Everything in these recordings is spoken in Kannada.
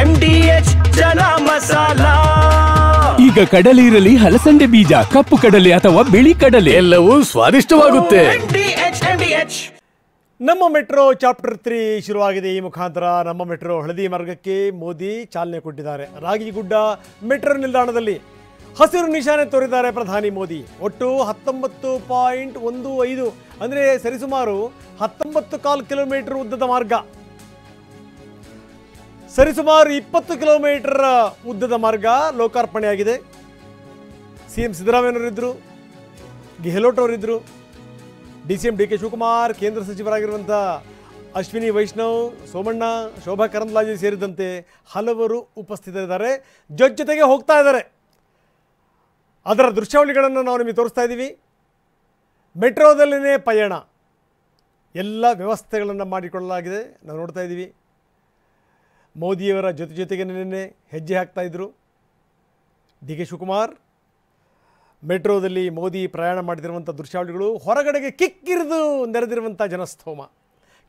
MDH ಜನ ಮಸಾಲ. ಈಗ ಕಡಲೆ ಇರಲಿ, ಹಲಸಂದೆ ಬೀಜ, ಕಪ್ಪು ಕಡಲೆ ಅಥವಾ ಬಿಳಿ ಕಡಲೆ, ಎಲ್ಲವೂ ಸ್ವಾದಿಷ್ಟವಾಗುತ್ತೆ. MDH. ನಮ್ಮ ಮೆಟ್ರೋ ಚಾಪ್ಟರ್ 3 ಶುರುವಾಗಿದೆ. ಈ ಮುಖಾಂತರ ನಮ್ಮ ಮೆಟ್ರೋ ಹಳದಿ ಮಾರ್ಗಕ್ಕೆ ಮೋದಿ ಚಾಲನೆ ಕೊಟ್ಟಿದ್ದಾರೆ. ರಾಗಿಗುಡ್ಡ ಮೆಟ್ರೋ ನಿಲ್ದಾಣದಲ್ಲಿ ಹಸಿರು ನಿಶಾನೆ ತೋರಿದ್ದಾರೆ ಪ್ರಧಾನಿ ಮೋದಿ. ಒಟ್ಟು 19.15 ಅಂದರೆ ಸರಿಸುಮಾರು 19.25 ಕಿಲೋಮೀಟರ್ ಉದ್ದದ ಮಾರ್ಗ, ಸರಿಸುಮಾರು 20 ಕಿಲೋಮೀಟರ್ ಉದ್ದದ ಮಾರ್ಗ ಲೋಕಾರ್ಪಣೆಯಾಗಿದೆ. ಸಿಎಂ ಸಿದ್ದರಾಮಯ್ಯನವರಿದ್ದರು, ಗೆಹ್ಲೋಟ್ ಅವರಿದ್ದರು, DCM DK ಶಿವಕುಮಾರ್, ಕೇಂದ್ರ ಸಚಿವರಾಗಿರುವಂಥ ಅಶ್ವಿನಿ ವೈಷ್ಣವ್, ಸೋಮಣ್ಣ, ಶೋಭಾ ಕರಂದ್ಲಾಜೆ ಸೇರಿದಂತೆ ಹಲವರು ಉಪಸ್ಥಿತರಿದ್ದಾರೆ. ಜೊತೆಗೆ ಹೋಗ್ತಾ ಇದ್ದಾರೆ. ಅದರ ದೃಶ್ಯಾವಳಿಗಳನ್ನು ನಾವು ನಿಮಗೆ ತೋರಿಸ್ತಾ ಇದ್ದೀವಿ. ಮೆಟ್ರೋದಲ್ಲೇ ಪಯಣ, ಎಲ್ಲ ವ್ಯವಸ್ಥೆಗಳನ್ನು ಮಾಡಿಕೊಳ್ಳಲಾಗಿದೆ. ನಾವು ನೋಡ್ತಾ ಇದ್ದೀವಿ. ಮೋದಿಯವರ ಜೊತೆಗೆ ನಿನ್ನೆ ಹೆಜ್ಜೆ ಹಾಕ್ತಾಯಿದ್ರು DK ಶಿವಕುಮಾರ್. ಮೆಟ್ರೋದಲ್ಲಿ ಮೋದಿ ಪ್ರಯಾಣ ಮಾಡ್ತಿರುವಂಥ ದೃಶ್ಯಾವಳಿಗಳು, ಹೊರಗಡೆಗೆ ಕಿಕ್ಕಿರಿದು ನೆರೆದಿರುವಂಥ ಜನಸ್ತೋಮ,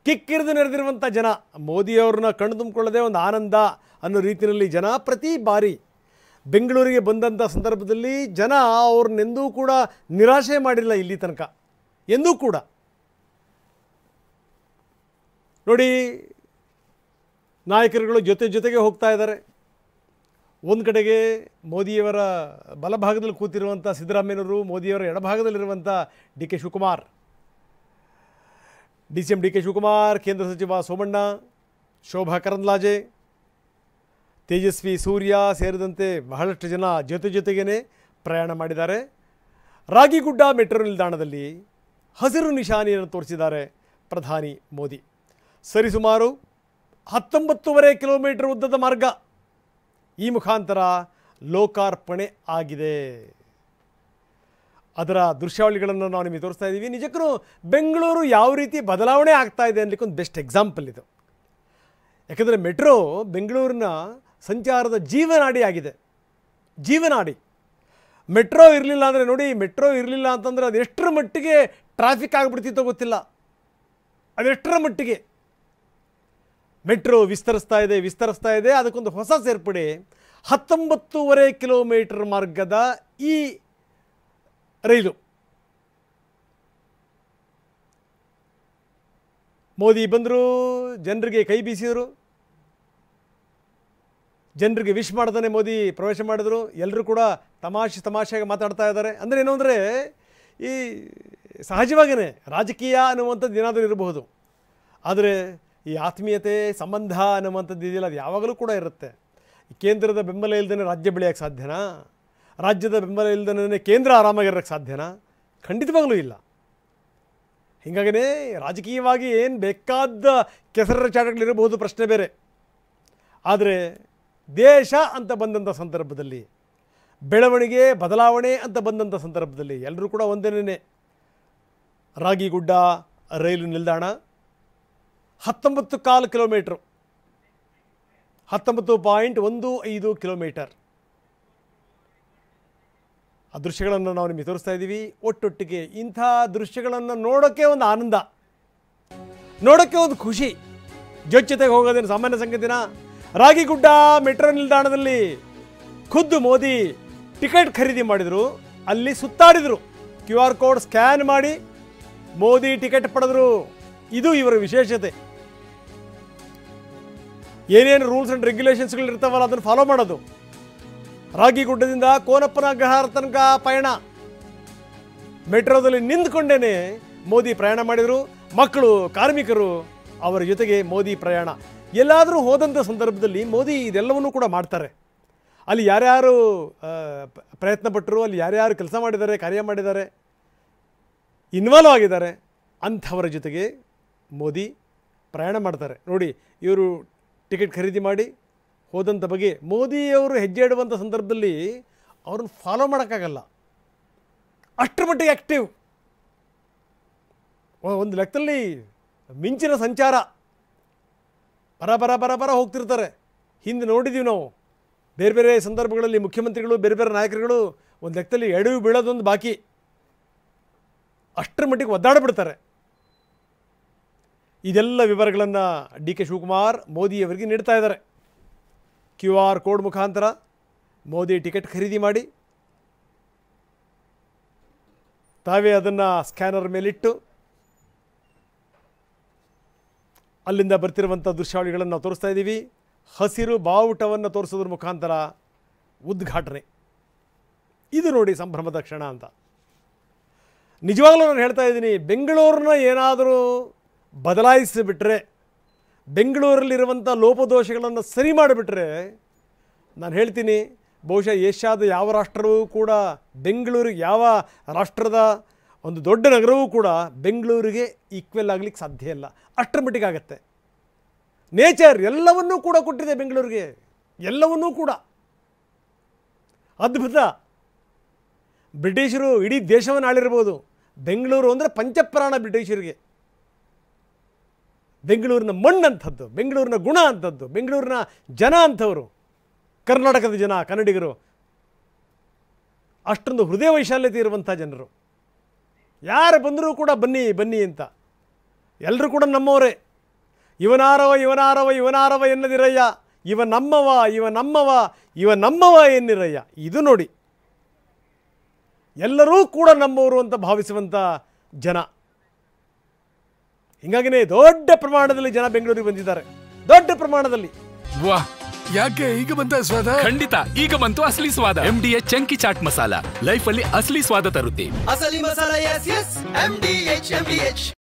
ಕಿಕ್ಕಿರಿದು ನೆರೆದಿರುವಂಥ ಜನ. ಮೋದಿಯವ್ರನ್ನ ಕಣ್ಣು ತುಂಬಿಕೊಳ್ಳದೆ ಒಂದು ಆನಂದ ಅನ್ನೋ ರೀತಿಯಲ್ಲಿ ಜನ ಪ್ರತಿ ಬಾರಿ ಬೆಂಗಳೂರಿಗೆ ಬಂದಂಥ ಸಂದರ್ಭದಲ್ಲಿ ಜನ ಅವ್ರನ್ನೆಂದೂ ಕೂಡ ನಿರಾಶೆ ಮಾಡಿಲ್ಲ ಇಲ್ಲಿ ತನಕ, ಎಂದೂ ಕೂಡ. ನೋಡಿ, ನಾಯಕರುಗಳು ಜೊತೆಗೆ ಹೋಗ್ತಾ ಇದ್ದಾರೆ. ಒಂದು ಕಡೆಗೆ ಮೋದಿಯವರ ಬಲಭಾಗದಲ್ಲಿ ಕೂತಿರುವಂಥ ಸಿದ್ದರಾಮಯ್ಯನವರು, ಮೋದಿಯವರ ಎಡಭಾಗದಲ್ಲಿರುವಂಥ DK Shivakumar, DCM DK Shivakumar, ಕೇಂದ್ರ ಸಚಿವ ಸೋಮಣ್ಣ, ಶೋಭಾ ಕರಂದ್ಲಾಜೆ, ತೇಜಸ್ವಿ ಸೂರ್ಯ ಸೇರಿದಂತೆ ಬಹಳಷ್ಟು ಜನ ಜೊತೆಗೇ ಪ್ರಯಾಣ ಮಾಡಿದ್ದಾರೆ. ರಾಗಿಗುಡ್ಡ ಮೆಟ್ರೋ ನಿಲ್ದಾಣದಲ್ಲಿ ಹಸಿರು ನಿಶಾನೆಯನ್ನು ತೋರಿಸಿದ್ದಾರೆ ಪ್ರಧಾನಿ ಮೋದಿ. ಸರಿಸುಮಾರು 19.25 ಕಿಲೋಮೀಟರ್ ಉದ್ದದ ಮಾರ್ಗ ಈ ಮುಖಾಂತರ ಲೋಕಾರ್ಪಣೆ ಆಗಿದೆ. ಅದರ ದೃಶ್ಯಾವಳಿಗಳನ್ನು ನಾವು ನಿಮಗೆ ತೋರಿಸ್ತಾ ಇದ್ದೀವಿ. ನಿಜಕ್ಕೂ ಬೆಂಗಳೂರು ಯಾವ ರೀತಿ ಬದಲಾವಣೆ ಆಗ್ತಾ ಇದೆ ಅನ್ನಲಿಕ್ಕೆ ಒಂದು ಬೆಸ್ಟ್ ಎಕ್ಸಾಂಪಲ್ ಇದು. ಯಾಕೆಂದರೆ ಮೆಟ್ರೋ ಬೆಂಗಳೂರಿನ ಸಂಚಾರದ ಜೀವನಾಡಿ ಆಗಿದೆ, ಜೀವನಾಡಿ. ಮೆಟ್ರೋ ಇರಲಿಲ್ಲ ಅಂದರೆ ನೋಡಿ, ಮೆಟ್ರೋ ಇರಲಿಲ್ಲ ಅಂತಂದರೆ ಅದು ಎಷ್ಟರ ಮಟ್ಟಿಗೆ ಟ್ರಾಫಿಕ್ ಆಗಿಬಿಡ್ತಿತ್ತೋ ಗೊತ್ತಿಲ್ಲ. ಅದೆಷ್ಟರ ಮಟ್ಟಿಗೆ ಮೆಟ್ರೋ ವಿಸ್ತರಿಸ್ತಾ ಇದೆ. ಅದಕ್ಕೊಂದು ಹೊಸ ಸೇರ್ಪಡೆ 19.25 ಕಿಲೋಮೀಟರ್ ಮಾರ್ಗದ ಈ ರೈಲು. ಮೋದಿ ಬಂದರು, ಜನರಿಗೆ ಕೈ ಬೀಸಿದರು, ಜನರಿಗೆ ವಿಶ್ ಮಾಡ್ತಾನೆ ಮೋದಿ ಪ್ರವೇಶ ಮಾಡಿದರು. ಎಲ್ಲರೂ ಕೂಡ ತಮಾಷೆಯಾಗಿ ಮಾತಾಡ್ತಾ ಇದ್ದಾರೆ. ಅಂದರೆ ಏನು ಅಂದರೆ, ಈ ಸಹಜವಾಗಿಯೇ ರಾಜಕೀಯ ಅನ್ನುವಂಥದ್ದು ಏನಾದರೂ ಇರಬಹುದು, ಆದರೆ ಈ ಆತ್ಮೀಯತೆ ಸಂಬಂಧ ಅನ್ನುವಂಥದ್ದು ಇದೆಯಲ್ಲ, ಅದು ಯಾವಾಗಲೂ ಕೂಡ ಇರುತ್ತೆ. ಕೇಂದ್ರದ ಬೆಂಬಲ ಇಲ್ಲದೇ ರಾಜ್ಯ ಬೆಳೆಯೋಕ್ಕೆ ಸಾಧ್ಯನಾ? ರಾಜ್ಯದ ಬೆಂಬಲ ಇಲ್ಲದೇ ಕೇಂದ್ರ ಆರಾಮಾಗಿರೋಕ್ಕೆ ಸಾಧ್ಯನಾ? ಖಂಡಿತವಾಗಲೂ ಇಲ್ಲ. ಹೀಗಾಗಿಯೇ ರಾಜಕೀಯವಾಗಿ ಏನು ಬೇಕಾದ ಕೆಸರ ಚಾಟಗಳಿರಬಹುದು, ಪ್ರಶ್ನೆ ಬೇರೆ. ಆದರೆ ದೇಶ ಅಂತ ಬಂದಂಥ ಸಂದರ್ಭದಲ್ಲಿ, ಬೆಳವಣಿಗೆ ಬದಲಾವಣೆ ಅಂತ ಬಂದಂಥ ಸಂದರ್ಭದಲ್ಲಿ ಎಲ್ಲರೂ ಕೂಡ ಒಂದೇನೇ. ರಾಗಿಗುಡ್ಡ ರೈಲು ನಿಲ್ದಾಣ 19.25 ಕಿಲೋಮೀಟ್ರು, 19.15 ಕಿಲೋಮೀಟರ್. ಆ ದೃಶ್ಯಗಳನ್ನು ನಾವು ನಿಮಗೆ ತೋರಿಸ್ತಾ ಇದ್ದೀವಿ. ಒಟ್ಟೊಟ್ಟಿಗೆ ಇಂಥ ದೃಶ್ಯಗಳನ್ನು ನೋಡೋಕ್ಕೆ ಒಂದು ಆನಂದ, ನೋಡೋಕ್ಕೆ ಒಂದು ಖುಷಿ. ಜೊತೆಗೆ ಹೋಗೋದೇನು ಸಾಮಾನ್ಯ ಸಂಗತಿನ? ರಾಗಿಗುಡ್ಡ ಮೆಟ್ರೋ ನಿಲ್ದಾಣದಲ್ಲಿ ಖುದ್ದು ಮೋದಿ ಟಿಕೆಟ್ ಖರೀದಿ ಮಾಡಿದರು, ಅಲ್ಲಿ ಸುತ್ತಾಡಿದರು, QR ಕೋಡ್ ಸ್ಕ್ಯಾನ್ ಮಾಡಿ ಮೋದಿ ಟಿಕೆಟ್ ಪಡೆದರು. ಇದು ಇವರ ವಿಶೇಷತೆ. ಏನೇನು ರೂಲ್ಸ್ ಆ್ಯಂಡ್ ರೆಗ್ಯುಲೇಷನ್ಸ್ಗಳು ಇರ್ತಾವಲ್ಲ ಅದನ್ನು ಫಾಲೋ ಮಾಡೋದು. ರಾಗಿಗುಡ್ಡದಿಂದ ಕೋನಪ್ಪನ ಅಗ್ರಹಾರ ತನಕ ಪಯಣ ಮೆಟ್ರೋದಲ್ಲಿ ನಿಂತ್ಕೊಂಡೇ ಮೋದಿ ಪ್ರಯಾಣ ಮಾಡಿದರು. ಮಕ್ಕಳು, ಕಾರ್ಮಿಕರು, ಅವರ ಜೊತೆಗೆ ಮೋದಿ ಪ್ರಯಾಣ. ಎಲ್ಲಾದರೂ ಹೋದಂಥ ಸಂದರ್ಭದಲ್ಲಿ ಮೋದಿ ಇದೆಲ್ಲವನ್ನೂ ಕೂಡ ಮಾಡ್ತಾರೆ. ಅಲ್ಲಿ ಯಾರ್ಯಾರು ಪ್ರಯತ್ನ ಪಟ್ಟರು, ಅಲ್ಲಿ ಯಾರ್ಯಾರು ಕೆಲಸ ಮಾಡಿದ್ದಾರೆ, ಕಾರ್ಯ ಮಾಡಿದ್ದಾರೆ, ಇನ್ವಾಲ್ವ್ ಆಗಿದ್ದಾರೆ, ಅಂಥವರ ಜೊತೆಗೆ ಮೋದಿ ಪ್ರಯಾಣ ಮಾಡ್ತಾರೆ. ನೋಡಿ, ಇವರು ಟಿಕೆಟ್ ಖರೀದಿ ಮಾಡಿ ಹೋದಂಥ ಬಗ್ಗೆ ಮೋದಿಯವರು ಹೆಜ್ಜೆ ಇಡುವಂಥ ಸಂದರ್ಭದಲ್ಲಿ ಅವ್ರನ್ನ ಫಾಲೋ ಮಾಡೋಕ್ಕಾಗಲ್ಲ, ಅಷ್ಟರ ಮಟ್ಟಿಗೆ ಆ್ಯಕ್ಟಿವ್. ಒಂದು ಲೆಕ್ಕದಲ್ಲಿ ಮಿಂಚಿನ ಸಂಚಾರ, ಬರ ಹೋಗ್ತಿರ್ತಾರೆ. ಹಿಂದೆ ನೋಡಿದ್ದೀವಿ ನಾವು ಬೇರೆ ಬೇರೆ ಸಂದರ್ಭಗಳಲ್ಲಿ ಮುಖ್ಯಮಂತ್ರಿಗಳು, ಬೇರೆ ಬೇರೆ ನಾಯಕರುಗಳು ಒಂದು ಲೆಕ್ಕದಲ್ಲಿ ಎಡವಿ ಬೀಳೋದೊಂದು ಬಾಕಿ, ಅಷ್ಟರ ಮಟ್ಟಿಗೆ ಒದ್ದಾಡಿಬಿಡ್ತಾರೆ. ಇದೆಲ್ಲ ವಿವರಗಳನ್ನು DK ಶಿವಕುಮಾರ್ ಮೋದಿಯವರಿಗೆ ನೀಡ್ತಾ ಇದ್ದಾರೆ. QR ಕೋಡ್ ಮುಖಾಂತರ ಮೋದಿ ಟಿಕೆಟ್ ಖರೀದಿ ಮಾಡಿ ತಾವೇ ಅದನ್ನು ಸ್ಕ್ಯಾನರ್ ಮೇಲಿಟ್ಟು ಅಲ್ಲಿಂದ ಬರ್ತಿರುವಂಥ ದೃಶ್ಯಾವಳಿಗಳನ್ನು ನಾವು ತೋರಿಸ್ತಾ ಇದ್ದೀವಿ. ಹಸಿರು ಬಾವುಟವನ್ನು ತೋರಿಸೋದ್ರ ಮುಖಾಂತರ ಉದ್ಘಾಟನೆ. ಇದು ನೋಡಿ ಸಂಭ್ರಮದ ಕ್ಷಣ ಅಂತ. ನಿಜವಾಗ್ಲೂ ನಾನು ಹೇಳ್ತಾ ಇದ್ದೀನಿ, ಬೆಂಗಳೂರನ್ನ ಏನಾದರೂ ಬದಲಾಯಿಸಿಬಿಟ್ರೆ, ಬೆಂಗಳೂರಲ್ಲಿರುವಂಥ ಲೋಪದೋಷಗಳನ್ನು ಸರಿ ಮಾಡಿಬಿಟ್ರೆ, ನಾನು ಹೇಳ್ತೀನಿ ಬಹುಶಃ ಏಷ್ಯಾದ ಯಾವ ರಾಷ್ಟ್ರವೂ ಕೂಡ ಬೆಂಗಳೂರಿಗೆ, ಯಾವ ರಾಷ್ಟ್ರದ ಒಂದು ದೊಡ್ಡ ನಗರವೂ ಕೂಡ ಬೆಂಗಳೂರಿಗೆ ಈಕ್ವಲ್ ಆಗಲಿಕ್ಕೆ ಸಾಧ್ಯ ಇಲ್ಲ. ಅಷ್ಟರ ಮಟ್ಟಿಗೆ ಆಗುತ್ತೆ. ನೇಚರ್ ಎಲ್ಲವನ್ನೂ ಕೂಡ ಕೊಟ್ಟಿದೆ ಬೆಂಗಳೂರಿಗೆ, ಎಲ್ಲವನ್ನೂ ಕೂಡ ಅದ್ಭುತ. ಬ್ರಿಟಿಷರು ಇಡೀ ದೇಶವನ್ನು ಆಳಿರ್ಬೋದು, ಬೆಂಗಳೂರು ಅಂದರೆ ಪಂಚಪ್ರಾಣ ಬ್ರಿಟಿಷರಿಗೆ. ಬೆಂಗಳೂರಿನ ಮಣ್ಣಂಥದ್ದು, ಬೆಂಗಳೂರಿನ ಗುಣ ಅಂಥದ್ದು, ಬೆಂಗಳೂರಿನ ಜನ ಅಂಥವರು, ಕರ್ನಾಟಕದ ಜನ, ಕನ್ನಡಿಗರು ಅಷ್ಟೊಂದು ಹೃದಯ ವೈಶಾಲ್ಯತೆ ಇರುವಂಥ ಜನರು. ಯಾರು ಬಂದರೂ ಕೂಡ ಬನ್ನಿ ಬನ್ನಿ ಅಂತ, ಎಲ್ಲರೂ ಕೂಡ ನಮ್ಮವರೇ. ಇವನಾರವ ಇವನಾರವ ಇವನಾರವ ಎನ್ನದಿರಯ್ಯ, ಇವ ನಮ್ಮವ ಇವ ನಮ್ಮವ ಇವ ನಮ್ಮವ ಎನ್ನಿರಯ್ಯ. ಇದು ನೋಡಿ, ಎಲ್ಲರೂ ಕೂಡ ನಮ್ಮವರು ಅಂತ ಭಾವಿಸುವಂಥ ಜನ. ಹೀಗಾಗಿನೇ ದೊಡ್ಡ ಪ್ರಮಾಣದಲ್ಲಿ ಜನ ಬೆಂಗಳೂರಿಗೆ ಬಂದಿದ್ದಾರೆ, ದೊಡ್ಡ ಪ್ರಮಾಣದಲ್ಲಿ. ವಾಹ್, ಯಾಕೆ ಈಗ ಬಂತ ಸ್ವಾದ? ಖಂಡಿತ ಈಗ ಬಂತು ಅಸಲಿ ಸ್ವಾದ. MDH chunky chaat masala life ಅಲ್ಲಿ ಅಸಲಿ ಸ್ವಾದ ತರುತ್ತೆ. ಅಸಲಿ ಮಸಾಲ, ಎಸ್ ಎಸ್ MDH.